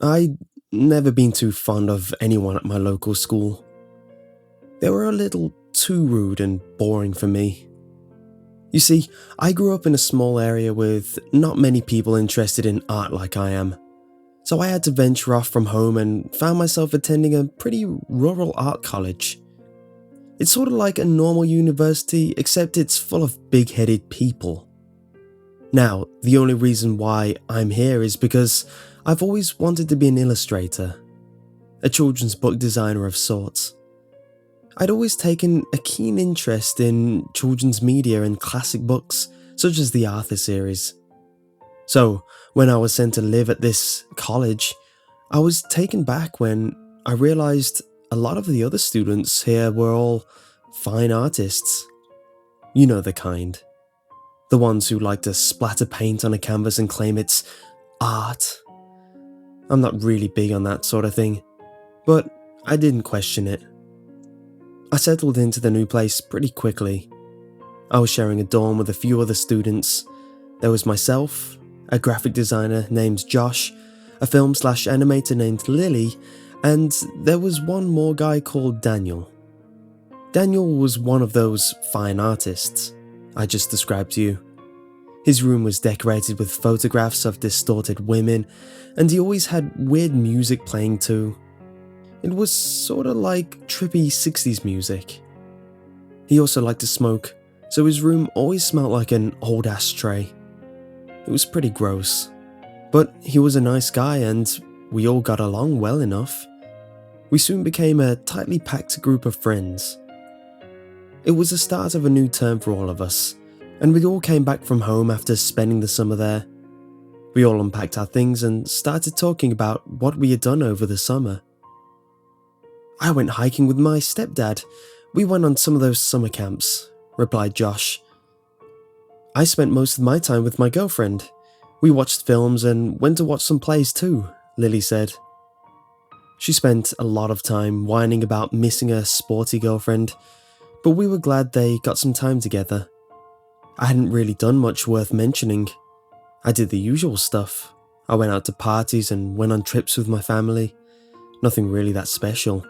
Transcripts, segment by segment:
I'd never been too fond of anyone at my local school. They were a little too rude and boring for me. You see, I grew up in a small area with not many people interested in art like I am, so I had to venture off from home and found myself attending a pretty rural art college. It's sort of like a normal university, except it's full of big-headed people. Now, the only reason why I'm here is because I've always wanted to be an illustrator, a children's book designer of sorts. I'd always taken a keen interest in children's media and classic books, such as the Arthur series. So, when I was sent to live at this college, I was taken back when I realised a lot of the other students here were all fine artists. You know the kind. The ones who like to splatter paint on a canvas and claim it's art. I'm not really big on that sort of thing, but I didn't question it. I settled into the new place pretty quickly. I was sharing a dorm with a few other students. There was myself, a graphic designer named Josh, a film/animator named Lily, and there was one more guy called Daniel. Daniel was one of those fine artists I just described to you. His room was decorated with photographs of distorted women, and he always had weird music playing too. It was sorta like trippy 60s music. He also liked to smoke, so his room always smelled like an old ashtray. It was pretty gross, but he was a nice guy and we all got along well enough. We soon became a tightly packed group of friends. It was the start of a new term for all of us, and we all came back from home after spending the summer there. We all unpacked our things and started talking about what we had done over the summer. I went hiking with my stepdad. We went on some of those summer camps, replied Josh. I spent most of my time with my girlfriend. We watched films and went to watch some plays too, Lily said. She spent a lot of time whining about missing a sporty girlfriend, but we were glad they got some time together. I hadn't really done much worth mentioning. I did the usual stuff. I went out to parties and went on trips with my family. Nothing really that special.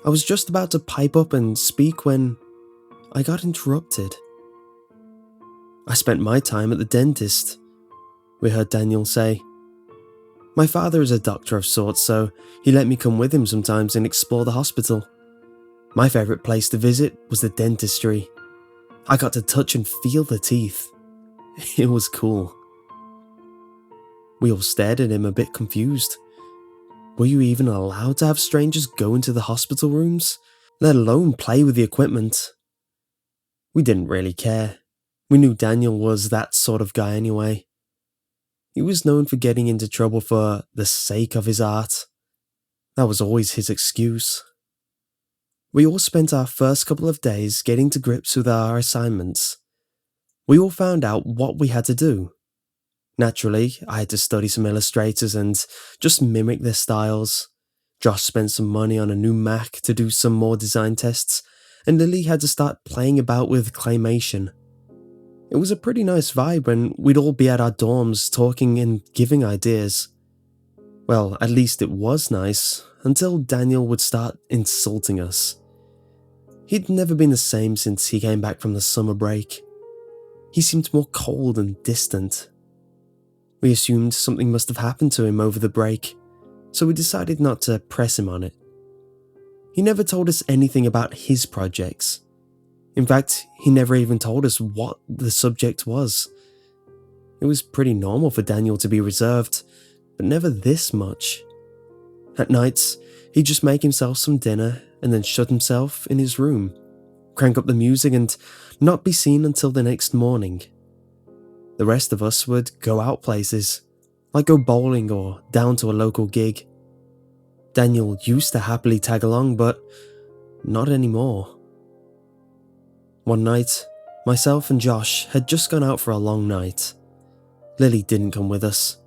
I was just about to pipe up and speak when I got interrupted. I spent my time at the dentist, we heard Daniel say. My father is a doctor of sorts, so he let me come with him sometimes and explore the hospital. My favourite place to visit was the dentistry. I got to touch and feel the teeth. It was cool. We all stared at him a bit confused. Were you even allowed to have strangers go into the hospital rooms, let alone play with the equipment? We didn't really care. We knew Daniel was that sort of guy anyway. He was known for getting into trouble for the sake of his art. That was always his excuse. We all spent our first couple of days getting to grips with our assignments. We all found out what we had to do. Naturally, I had to study some illustrators and just mimic their styles. Josh spent some money on a new Mac to do some more design tests, and Lily had to start playing about with claymation. It was a pretty nice vibe when we'd all be at our dorms talking and giving ideas. Well, at least it was nice, until Daniel would start insulting us. He'd never been the same since he came back from the summer break. He seemed more cold and distant. We assumed something must have happened to him over the break, so we decided not to press him on it. He never told us anything about his projects. In fact, he never even told us what the subject was. It was pretty normal for Daniel to be reserved, but never this much. At nights, he'd just make himself some dinner and then shut himself in his room, crank up the music and not be seen until the next morning. The rest of us would go out places, like go bowling or down to a local gig. Daniel used to happily tag along, but not anymore. One night, myself and Josh had just gone out for a long night. Lily didn't come with us.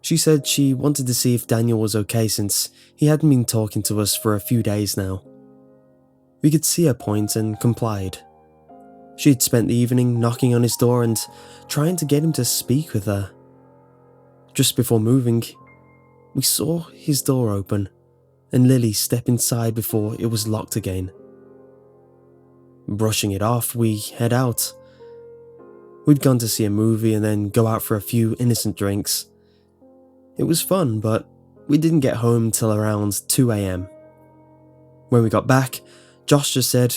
She said she wanted to see if Daniel was okay since he hadn't been talking to us for a few days now. We could see her point and complied. She had spent the evening knocking on his door and trying to get him to speak with her. Just before moving, we saw his door open and Lily step inside before it was locked again. Brushing it off, we head out. We'd gone to see a movie and then go out for a few innocent drinks. It was fun, but we didn't get home till around 2 a.m. When we got back, Josh just said,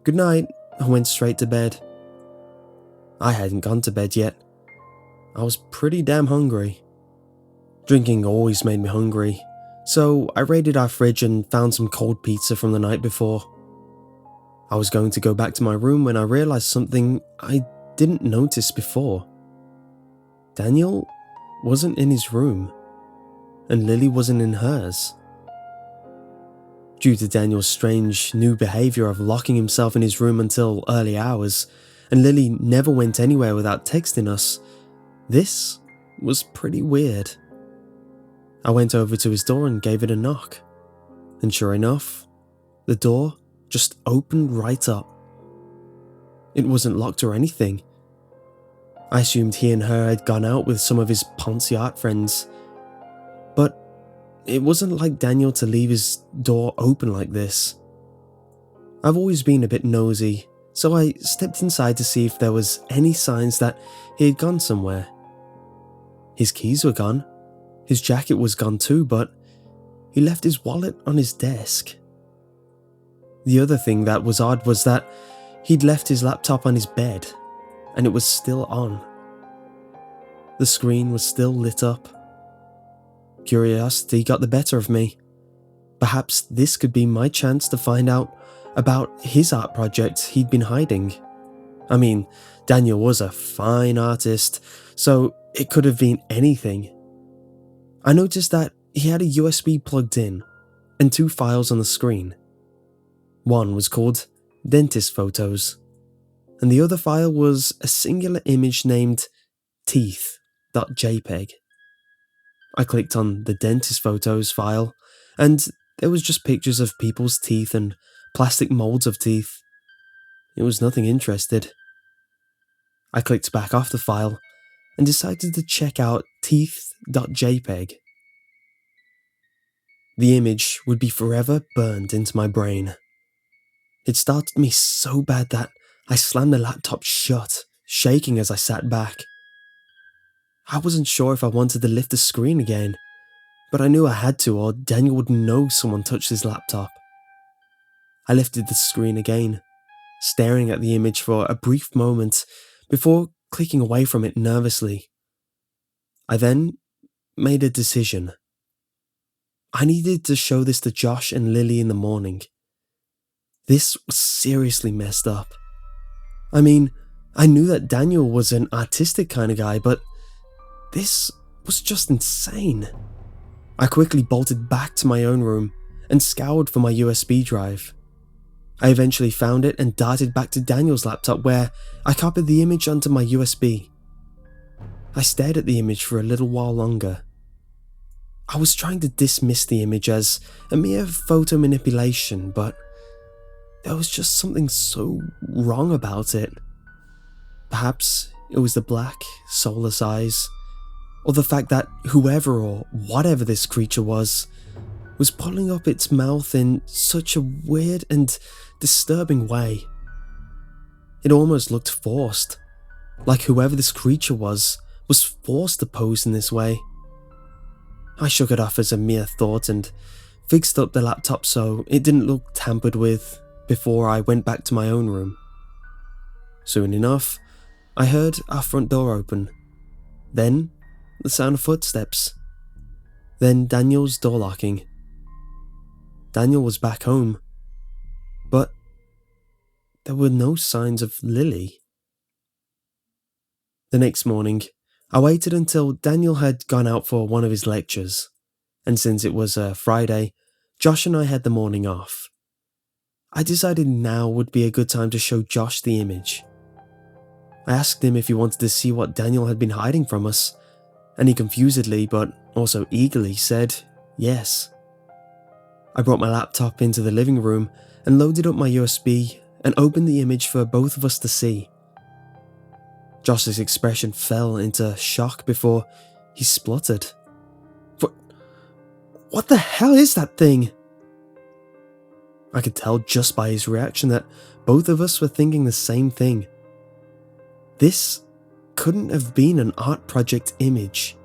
"Good night," and went straight to bed. I hadn't gone to bed yet. I was pretty damn hungry. Drinking always made me hungry, so I raided our fridge and found some cold pizza from the night before. I was going to go back to my room when I realized something I didn't notice before. Daniel wasn't in his room, and Lily wasn't in hers. Due to Daniel's strange new behaviour of locking himself in his room until early hours, and Lily never went anywhere without texting us, this was pretty weird. I went over to his door and gave it a knock, and sure enough, the door just opened right up. It wasn't locked or anything. I assumed he and her had gone out with some of his Ponzi art friends, but it wasn't like Daniel to leave his door open like this. I've always been a bit nosy, so I stepped inside to see if there was any signs that he had gone somewhere. His keys were gone, his jacket was gone too, but he left his wallet on his desk. The other thing that was odd was that he'd left his laptop on his bed, and it was still on. The screen was still lit up. Curiosity got the better of me. Perhaps this could be my chance to find out about his art project he'd been hiding. I mean, Daniel was a fine artist, so it could have been anything. I noticed that he had a USB plugged in, and 2 files on the screen. One was called Dentist Photos, and the other file was a singular image named Teeth.jpg. I clicked on the Dentist Photos file, and there was just pictures of people's teeth and plastic molds of teeth. It was nothing interesting. I clicked back off the file and decided to check out Teeth.jpg. The image would be forever burned into my brain. It startled me so bad that I slammed the laptop shut, shaking as I sat back. I wasn't sure if I wanted to lift the screen again, but I knew I had to or Daniel would know someone touched his laptop. I lifted the screen again, staring at the image for a brief moment before clicking away from it nervously. I then made a decision. I needed to show this to Josh and Lily in the morning. This was seriously messed up. I mean, I knew that Daniel was an artistic kind of guy, but this was just insane. I quickly bolted back to my own room and scoured for my USB drive. I eventually found it and darted back to Daniel's laptop where I copied the image onto my USB. I stared at the image for a little while longer. I was trying to dismiss the image as a mere photo manipulation, but there was just something so wrong about it. Perhaps it was the black, soulless eyes, or the fact that whoever or whatever this creature was pulling up its mouth in such a weird and disturbing way. It almost looked forced, like whoever this creature was forced to pose in this way. I shook it off as a mere thought and fixed up the laptop so it didn't look tampered with before I went back to my own room. Soon enough, I heard our front door open. Then, the sound of footsteps. Then Daniel's door locking. Daniel was back home, but there were no signs of Lily. The next morning, I waited until Daniel had gone out for one of his lectures, and since it was a Friday, Josh and I had the morning off. I decided now would be a good time to show Josh the image. I asked him if he wanted to see what Daniel had been hiding from us, and he confusedly but also eagerly said yes. I brought my laptop into the living room and loaded up my USB and opened the image for both of us to see. Josh's expression fell into shock before he spluttered. What the hell is that thing? I could tell just by his reaction that both of us were thinking the same thing. This couldn't have been an art project image.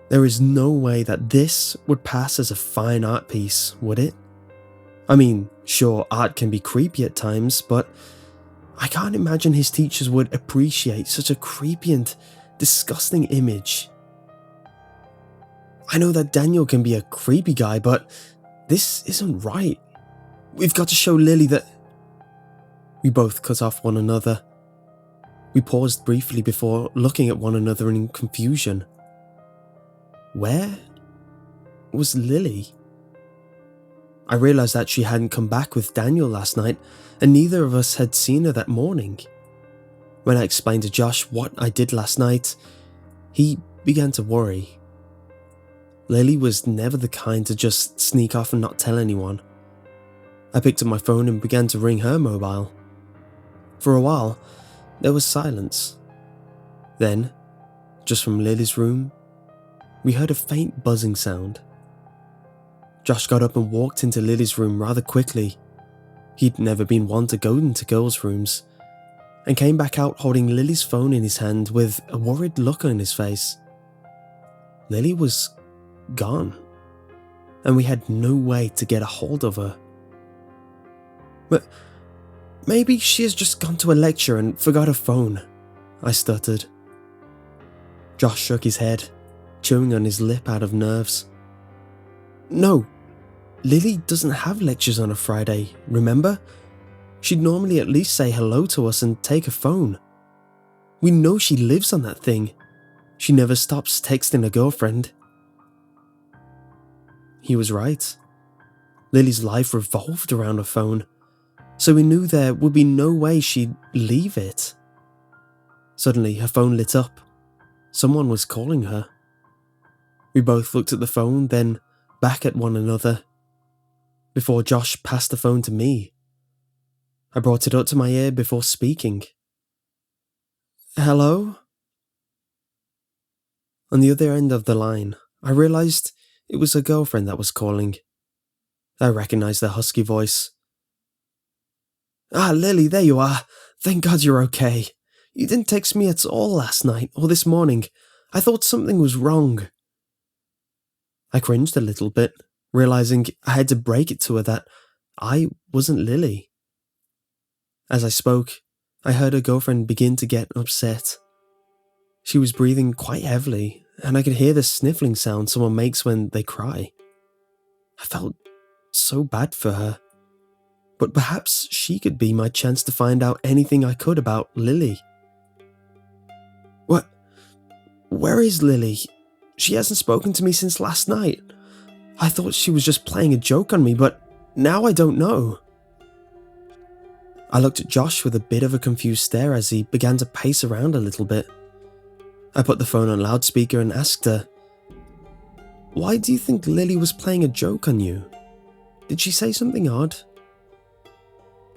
There is no way that this would pass as a fine art piece, would it? I mean, sure, art can be creepy at times, but I can't imagine his teachers would appreciate such a creepy and disgusting image. I know that Daniel can be a creepy guy, but this isn't right. We've got to show Lily that... We both cut off one another. We paused briefly before looking at one another in confusion. Where was Lily? I realised that she hadn't come back with Daniel last night, and neither of us had seen her that morning. When I explained to Josh what I did last night, he began to worry. Lily was never the kind to just sneak off and not tell anyone. I picked up my phone and began to ring her mobile. For a while, there was silence. Then, just from Lily's room, we heard a faint buzzing sound. Josh got up and walked into Lily's room rather quickly. He'd never been one to go into girls' rooms, and came back out holding Lily's phone in his hand with a worried look on his face. Lily was gone, and we had no way to get a hold of her. But maybe she has just gone to a lecture and forgot her phone, I stuttered. Josh shook his head, chewing on his lip out of nerves. No, Lily doesn't have lectures on a Friday, remember? She'd normally at least say hello to us and take her phone. We know she lives on that thing. She never stops texting her girlfriend. He was right. Lily's life revolved around her phone, so we knew there would be no way she'd leave it. Suddenly, her phone lit up. Someone was calling her. We both looked at the phone, then back at one another, before Josh passed the phone to me. I brought it up to my ear before speaking. Hello? On the other end of the line, I realised it was her girlfriend that was calling. I recognised the husky voice. Ah, Lily, there you are. Thank God you're okay. You didn't text me at all last night or this morning. I thought something was wrong. I cringed a little bit, realising I had to break it to her that I wasn't Lily. As I spoke, I heard her girlfriend begin to get upset. She was breathing quite heavily, and I could hear the sniffling sound someone makes when they cry. I felt so bad for her, but perhaps she could be my chance to find out anything I could about Lily. What? Where is Lily? She hasn't spoken to me since last night. I thought she was just playing a joke on me, but now I don't know. I looked at Josh with a bit of a confused stare as he began to pace around a little bit. I put the phone on loudspeaker and asked her, "Why do you think Lily was playing a joke on you? Did she say something odd?"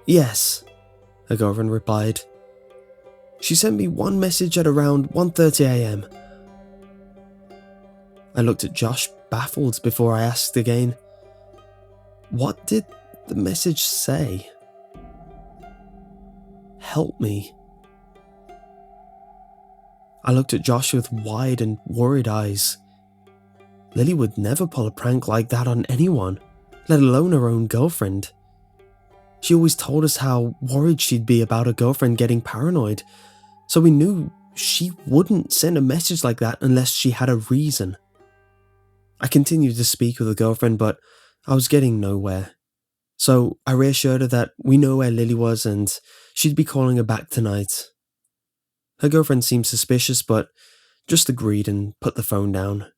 "Yes," her girlfriend replied. "She sent me one message at around 1:30 a.m. I looked at Josh, baffled, before I asked again, "What did the message say?" "Help me." I looked at Josh with wide and worried eyes. Lily would never pull a prank like that on anyone, let alone her own girlfriend. She always told us how worried she'd be about her girlfriend getting paranoid, so we knew she wouldn't send a message like that unless she had a reason. I continued to speak with her girlfriend, but I was getting nowhere. So I reassured her that we know where Lily was and she'd be calling her back tonight. Her girlfriend seemed suspicious, but just agreed and put the phone down.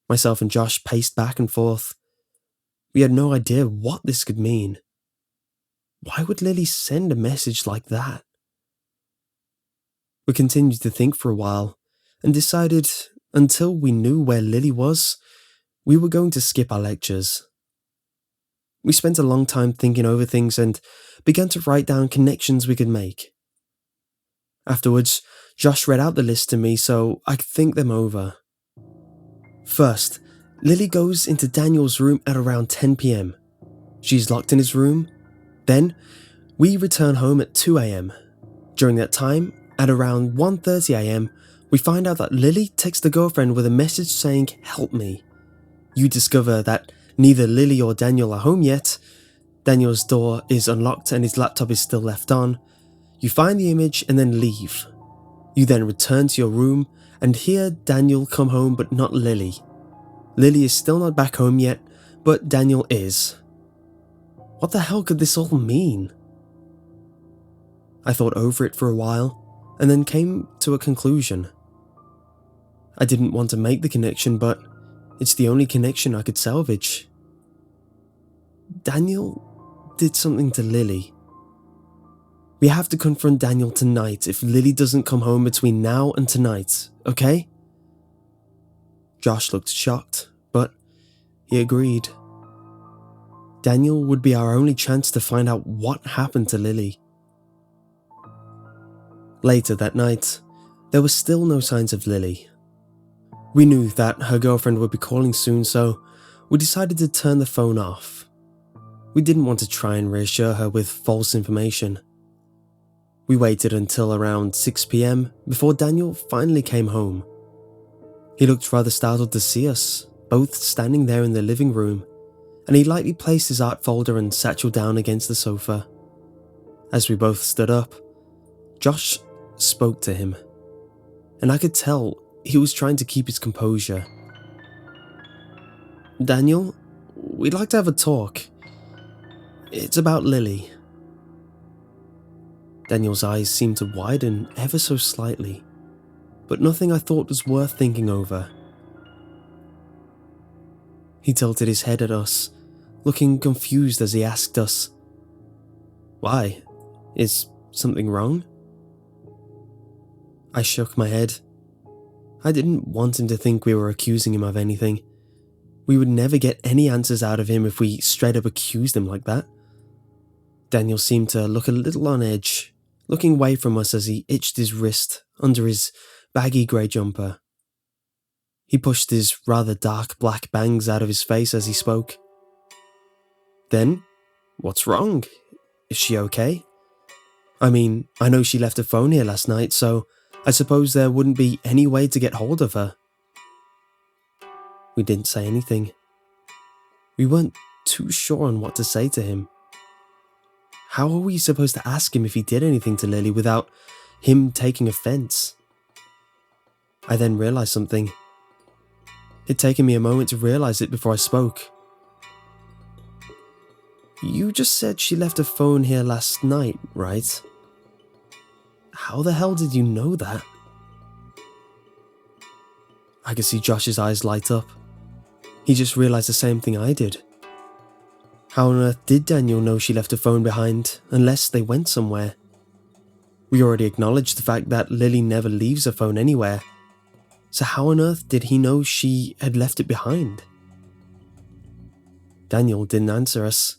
Myself and Josh paced back and forth. We had no idea what this could mean. Why would Lily send a message like that? We continued to think for a while and decided, until we knew where Lily was, we were going to skip our lectures. We spent a long time thinking over things and began to write down connections we could make. Afterwards, Josh read out the list to me so I could think them over. First, Lily goes into Daniel's room at around 10 PM. She's locked in his room. Then, we return home at 2 AM. During that time, at around 1:30 AM, we find out that Lily texts the girlfriend with a message saying, "Help me." You discover that neither Lily or Daniel are home yet. Daniel's door is unlocked and his laptop is still left on. You find the image and then leave. You then return to your room and hear Daniel come home but not Lily. Lily is still not back home yet, but Daniel is. What the hell could this all mean? I thought over it for a while and then came to a conclusion. I didn't want to make the connection, but it's the only connection I could salvage. Daniel did something to Lily. We have to confront Daniel tonight if Lily doesn't come home between now and tonight, okay? Josh looked shocked, but he agreed. Daniel would be our only chance to find out what happened to Lily. Later that night, there were still no signs of Lily. We knew that her girlfriend would be calling soon, so we decided to turn the phone off. We didn't want to try and reassure her with false information. We waited until around 6 PM before Daniel finally came home. He looked rather startled to see us, both standing there in the living room, and he lightly placed his art folder and satchel down against the sofa. As we both stood up, Josh spoke to him, and I could tell he was trying to keep his composure. "Daniel, we'd like to have a talk. It's about Lily." Daniel's eyes seemed to widen ever so slightly, but nothing I thought was worth thinking over. He tilted his head at us, looking confused as he asked us, "Why? Is something wrong?" I shook my head. I didn't want him to think we were accusing him of anything. We would never get any answers out of him if we straight up accused him like that. Daniel seemed to look a little on edge, looking away from us as he itched his wrist under his baggy grey jumper. He pushed his rather dark black bangs out of his face as he spoke. "Then, what's wrong? Is she okay? I mean, I know she left her phone here last night, so I suppose there wouldn't be any way to get hold of her." We didn't say anything. We weren't too sure on what to say to him. How are we supposed to ask him if he did anything to Lily without him taking offense? I then realized something. It'd taken me a moment to realize it before I spoke. "You just said she left her phone here last night, right? How the hell did you know that?" I could see Josh's eyes light up. He just realized the same thing I did. How on earth did Daniel know she left her phone behind, unless they went somewhere? We already acknowledged the fact that Lily never leaves her phone anywhere, so how on earth did he know she had left it behind? Daniel didn't answer us.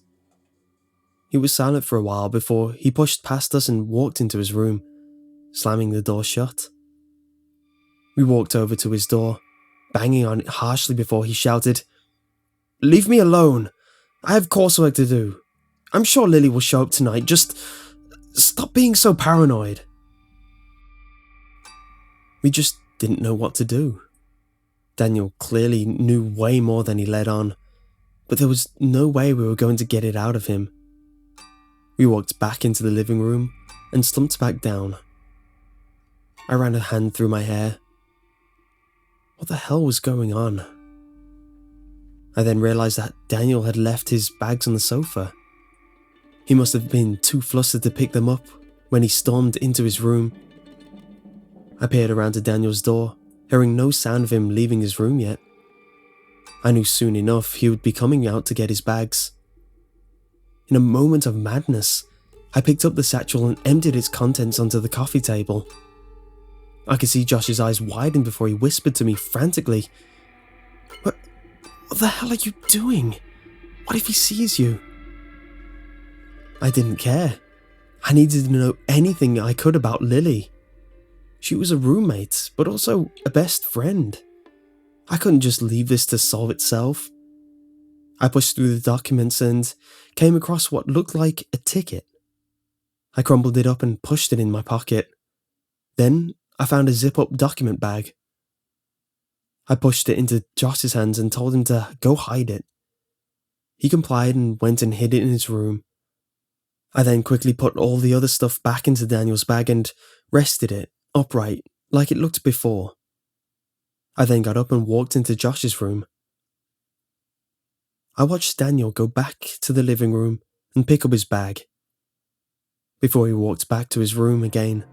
He was silent for a while before he pushed past us and walked into his room, slamming the door shut. We walked over to his door, banging on it harshly before he shouted, "Leave me alone! I have coursework to do. I'm sure Lily will show up tonight. Just stop being so paranoid." We just didn't know what to do. Daniel clearly knew way more than he let on, but there was no way we were going to get it out of him. We walked back into the living room and slumped back down. I ran a hand through my hair. What the hell was going on? I then realized that Daniel had left his bags on the sofa. He must have been too flustered to pick them up when he stormed into his room. I peered around to Daniel's door, hearing no sound of him leaving his room yet. I knew soon enough he would be coming out to get his bags. In a moment of madness, I picked up the satchel and emptied its contents onto the coffee table. I could see Josh's eyes widen before he whispered to me frantically, What the hell are you doing? What if he sees you?" I didn't care. I needed to know anything I could about Lily. She was a roommate, but also a best friend. I couldn't just leave this to solve itself. I pushed through the documents and came across what looked like a ticket. I crumpled it up and pushed it in my pocket. Then I found a zip-up document bag. I pushed it into Josh's hands and told him to go hide it. He complied and went and hid it in his room. I then quickly put all the other stuff back into Daniel's bag and rested it upright like it looked before. I then got up and walked into Josh's room. I watched Daniel go back to the living room and pick up his bag before he walked back to his room again.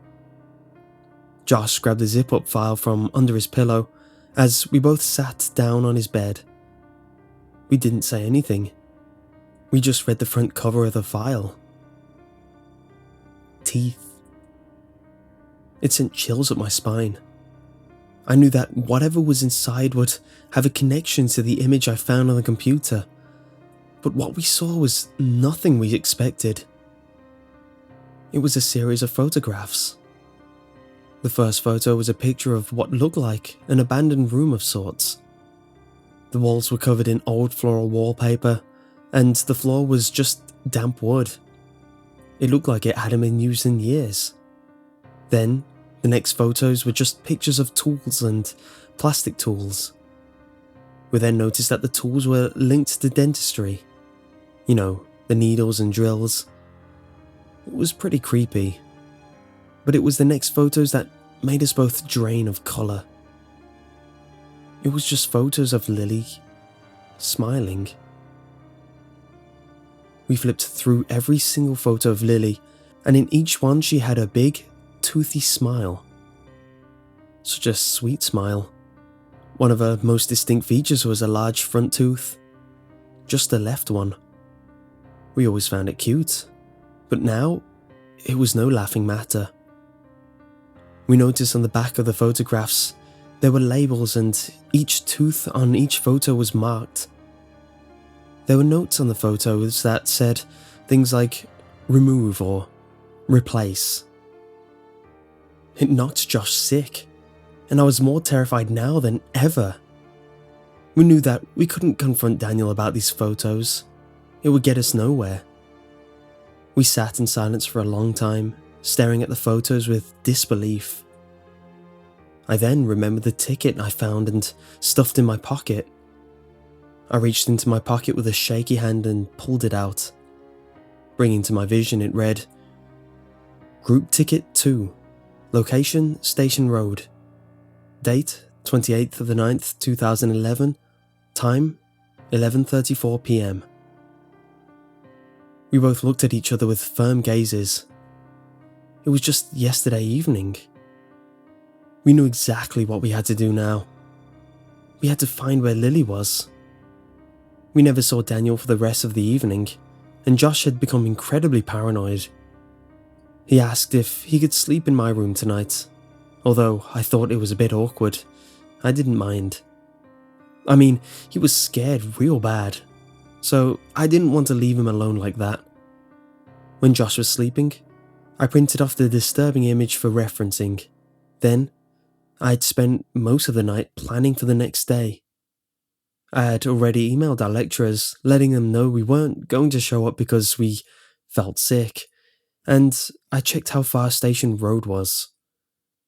Josh grabbed the zip-up file from under his pillow as we both sat down on his bed. We didn't say anything. We just read the front cover of the file. Teeth. It sent chills up my spine. I knew that whatever was inside would have a connection to the image I found on the computer, but what we saw was nothing we expected. It was a series of photographs. The first photo was a picture of what looked like an abandoned room of sorts. The walls were covered in old floral wallpaper, and the floor was just damp wood. It looked like it hadn't been used in years. Then, the next photos were just pictures of tools and plastic tools. We then noticed that the tools were linked to dentistry. You know, the needles and drills. It was pretty creepy. But it was the next photos that made us both drain of colour. It was just photos of Lily, smiling. We flipped through every single photo of Lily, and in each one she had a big, toothy smile. Such a sweet smile. One of her most distinct features was a large front tooth. Just the left one. We always found it cute, but now it was no laughing matter. We noticed on the back of the photographs there were labels, and each tooth on each photo was marked. There were notes on the photos that said things like remove or replace. It knocked Josh sick, and I was more terrified now than ever. We knew that we couldn't confront Daniel about these photos. It would get us nowhere. We sat in silence for a long time, staring at the photos with disbelief. I then remembered the ticket I found and stuffed in my pocket. I reached into my pocket with a shaky hand and pulled it out. Bringing to my vision, it read, Group Ticket 2, Location Station Road, Date 28th of the 9th, 2011, Time 11:34 p.m. We both looked at each other with firm gazes. It was just yesterday evening. We knew exactly what we had to do now. We had to find where Lily was. We never saw Daniel for the rest of the evening, and Josh had become incredibly paranoid. He asked if he could sleep in my room tonight, although I thought it was a bit awkward. I didn't mind. I mean, he was scared real bad, so I didn't want to leave him alone like that. When Josh was sleeping, I printed off the disturbing image for referencing. Then, I'd spent most of the night planning for the next day. I had already emailed our lecturers, letting them know we weren't going to show up because we felt sick, and I checked how far Station Road was.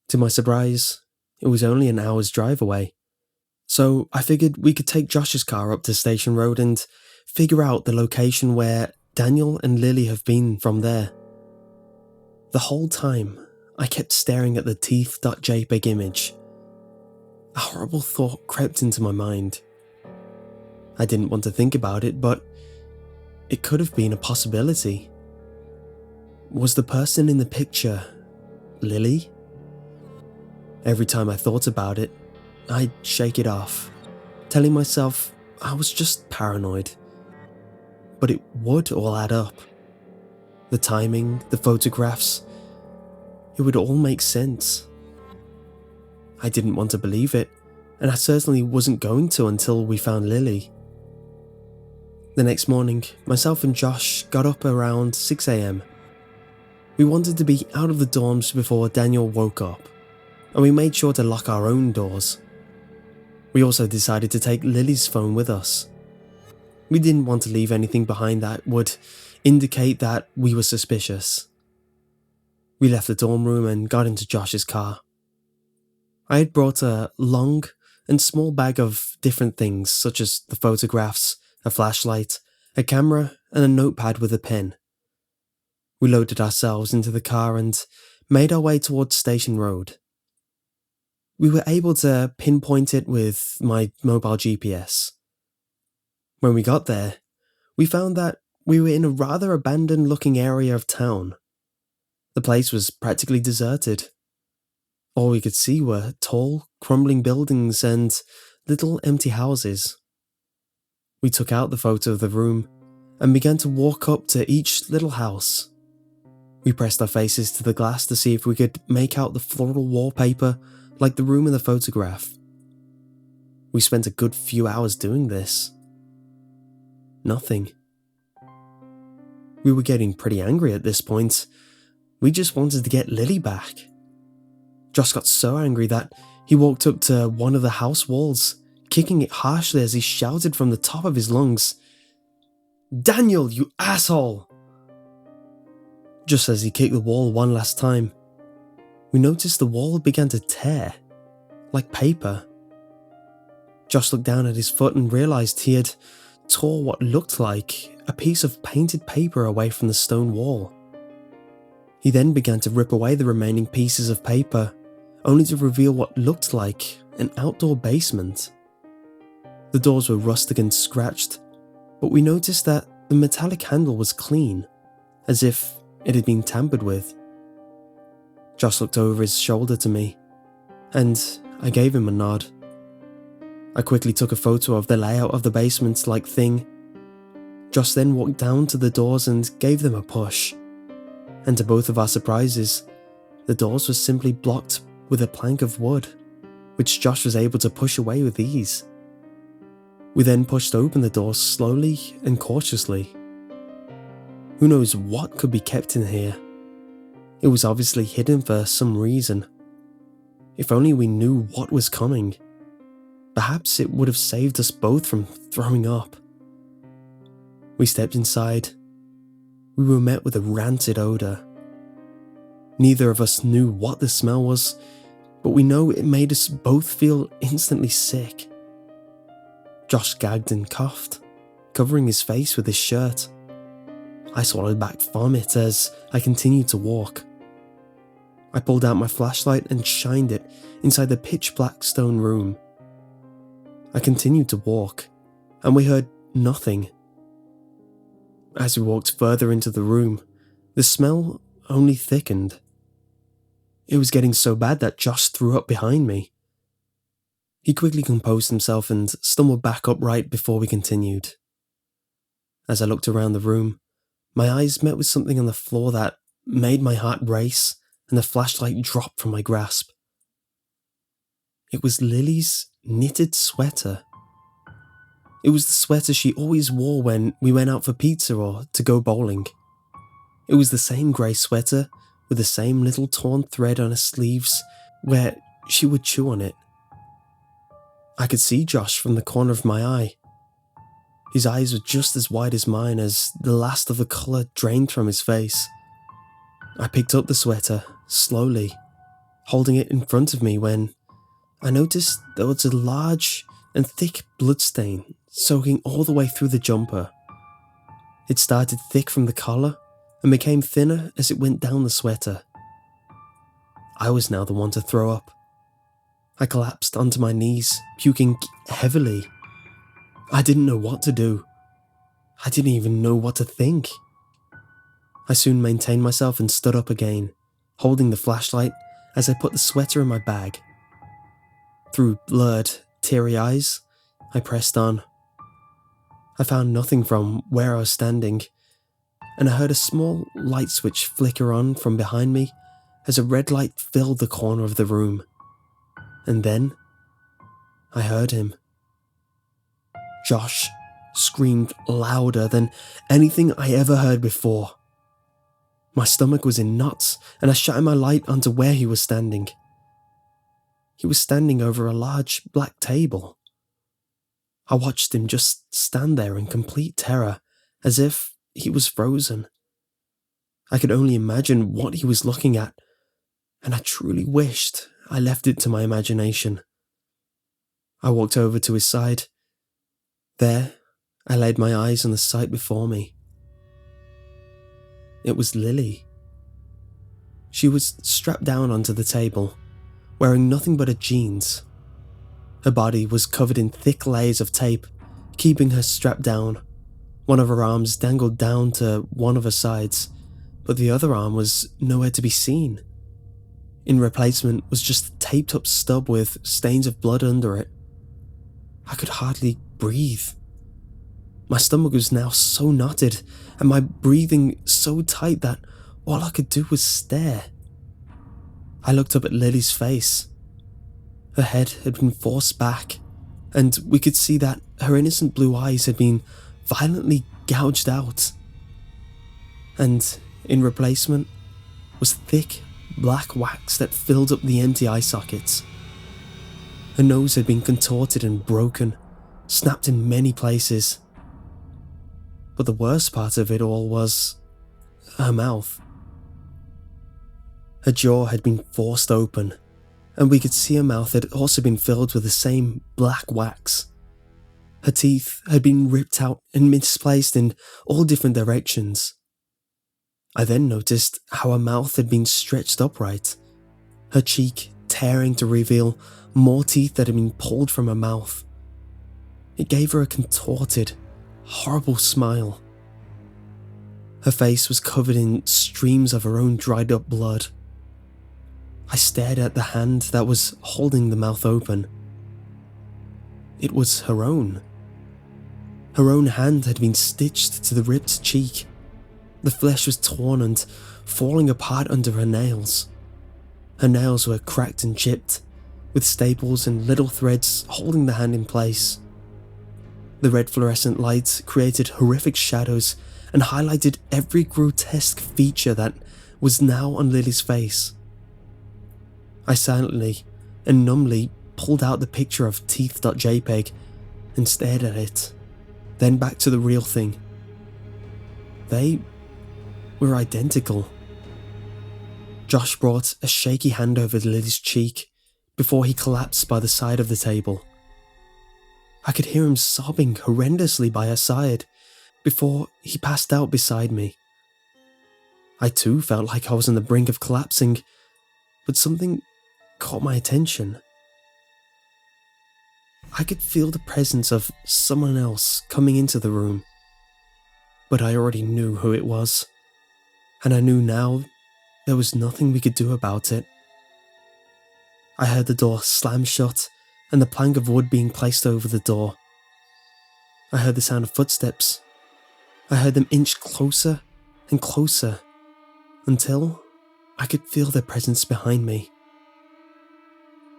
To my surprise, it was only an hour's drive away. So I figured we could take Josh's car up to Station Road and figure out the location where Daniel and Lily have been from there. The whole time, I kept staring at the Teeth.jpg image. A horrible thought crept into my mind. I didn't want to think about it, but it could have been a possibility. Was the person in the picture Lily? Every time I thought about it, I'd shake it off, telling myself I was just paranoid. But it would all add up. The timing, the photographs, it would all make sense. I didn't want to believe it, and I certainly wasn't going to until we found Lily. The next morning, myself and Josh got up around 6 a.m. We wanted to be out of the dorms before Daniel woke up, and we made sure to lock our own doors. We also decided to take Lily's phone with us. We didn't want to leave anything behind that would indicate that we were suspicious. We left the dorm room and got into Josh's car. I had brought a long and small bag of different things such as the photographs, a flashlight, a camera and a notepad with a pen. We loaded ourselves into the car and made our way towards Station Road. We were able to pinpoint it with my mobile GPS. When we got there, we found that we were in a rather abandoned looking area of town. The place was practically deserted. All we could see were tall, crumbling buildings and little empty houses. We took out the photo of the room and began to walk up to each little house. We pressed our faces to the glass to see if we could make out the floral wallpaper like the room in the photograph. We spent a good few hours doing this. Nothing. We were getting pretty angry at this point. We just wanted to get Lily back. Josh got so angry that he walked up to one of the house walls, kicking it harshly as he shouted from the top of his lungs, "Daniel, you asshole!" Just as he kicked the wall one last time, we noticed the wall began to tear, like paper. Josh looked down at his foot and realised he had tore what looked like a piece of painted paper away from the stone wall. He then began to rip away the remaining pieces of paper, only to reveal what looked like an outdoor basement. The doors were rusted and scratched, but we noticed that the metallic handle was clean, as if it had been tampered with. Josh looked over his shoulder to me, and I gave him a nod. I quickly took a photo of the layout of the basement-like thing. Josh then walked down to the doors and gave them a push. And to both of our surprises, the doors were simply blocked with a plank of wood, which Josh was able to push away with ease. We then pushed open the doors slowly and cautiously. Who knows what could be kept in here? It was obviously hidden for some reason. If only we knew what was coming. Perhaps it would have saved us both from throwing up. We stepped inside. We were met with a rancid odour. Neither of us knew what the smell was, but we know it made us both feel instantly sick. Josh gagged and coughed, covering his face with his shirt. I swallowed back vomit as I continued to walk. I pulled out my flashlight and shined it inside the pitch-black stone room. I continued to walk, and we heard nothing. As we walked further into the room, the smell only thickened. It was getting so bad that Josh threw up behind me. He quickly composed himself and stumbled back upright before we continued. As I looked around the room, my eyes met with something on the floor that made my heart race and the flashlight drop from my grasp. It was Lily's knitted sweater. It was the sweater she always wore when we went out for pizza or to go bowling. It was the same grey sweater with the same little torn thread on her sleeves where she would chew on it. I could see Josh from the corner of my eye. His eyes were just as wide as mine as the last of the colour drained from his face. I picked up the sweater, slowly, holding it in front of me when I noticed there was a large and thick bloodstain soaking all the way through the jumper. It started thick from the collar and became thinner as it went down the sweater. I was now the one to throw up. I collapsed onto my knees, puking heavily. I didn't know what to do. I didn't even know what to think. I soon maintained myself and stood up again, holding the flashlight as I put the sweater in my bag. Through blurred, teary eyes, I pressed on. I found nothing from where I was standing, and I heard a small light switch flicker on from behind me as a red light filled the corner of the room. And then, I heard him. Josh screamed louder than anything I ever heard before. My stomach was in knots, and I shined my light onto where he was standing. He was standing over a large black table. I watched him just stand there in complete terror, as if he was frozen. I could only imagine what he was looking at, and I truly wished I left it to my imagination. I walked over to his side. There, I laid my eyes on the sight before me. It was Lily. She was strapped down onto the table, wearing nothing but her jeans. Her body was covered in thick layers of tape, keeping her strapped down. One of her arms dangled down to one of her sides, but the other arm was nowhere to be seen. In replacement was just a taped up stub with stains of blood under it. I could hardly breathe. My stomach was now so knotted and my breathing so tight that all I could do was stare. I looked up at Lily's face. Her head had been forced back, and we could see that her innocent blue eyes had been violently gouged out. And in replacement was thick black wax that filled up the empty eye sockets. Her nose had been contorted and broken, snapped in many places. But the worst part of it all was her mouth. Her jaw had been forced open, and we could see her mouth had also been filled with the same black wax. Her teeth had been ripped out and misplaced in all different directions. I then noticed how her mouth had been stretched upright, her cheek tearing to reveal more teeth that had been pulled from her mouth. It gave her a contorted, horrible smile. Her face was covered in streams of her own dried up blood. I stared at the hand that was holding the mouth open. It was her own. Her own hand had been stitched to the ripped cheek. The flesh was torn and falling apart under her nails. Her nails were cracked and chipped, with staples and little threads holding the hand in place. The red fluorescent light created horrific shadows and highlighted every grotesque feature that was now on Lily's face. I silently and numbly pulled out the picture of Teeth.jpg and stared at it, then back to the real thing. They were identical. Josh brought a shaky hand over Lily's cheek before he collapsed by the side of the table. I could hear him sobbing horrendously by her side before he passed out beside me. I too felt like I was on the brink of collapsing, but something caught my attention. I could feel the presence of someone else coming into the room, but I already knew who it was, and I knew now there was nothing we could do about it. I heard the door slam shut and the plank of wood being placed over the door. I heard the sound of footsteps. I heard them inch closer and closer until I could feel their presence behind me.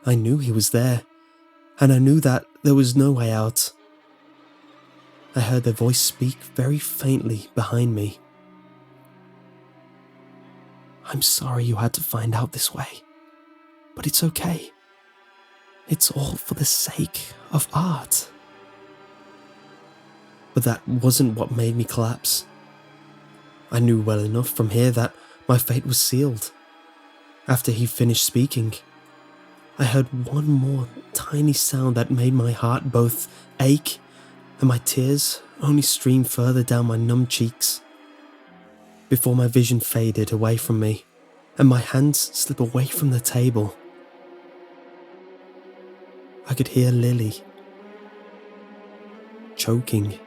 I knew he was there, and I knew that there was no way out. I heard their voice speak very faintly behind me. "I'm sorry you had to find out this way, but it's okay. It's all for the sake of art." But that wasn't what made me collapse. I knew well enough from here that my fate was sealed. After he finished speaking, I heard one more tiny sound that made my heart both ache and my tears only stream further down my numb cheeks. Before my vision faded away from me and my hands slip away from the table, I could hear Lily choking.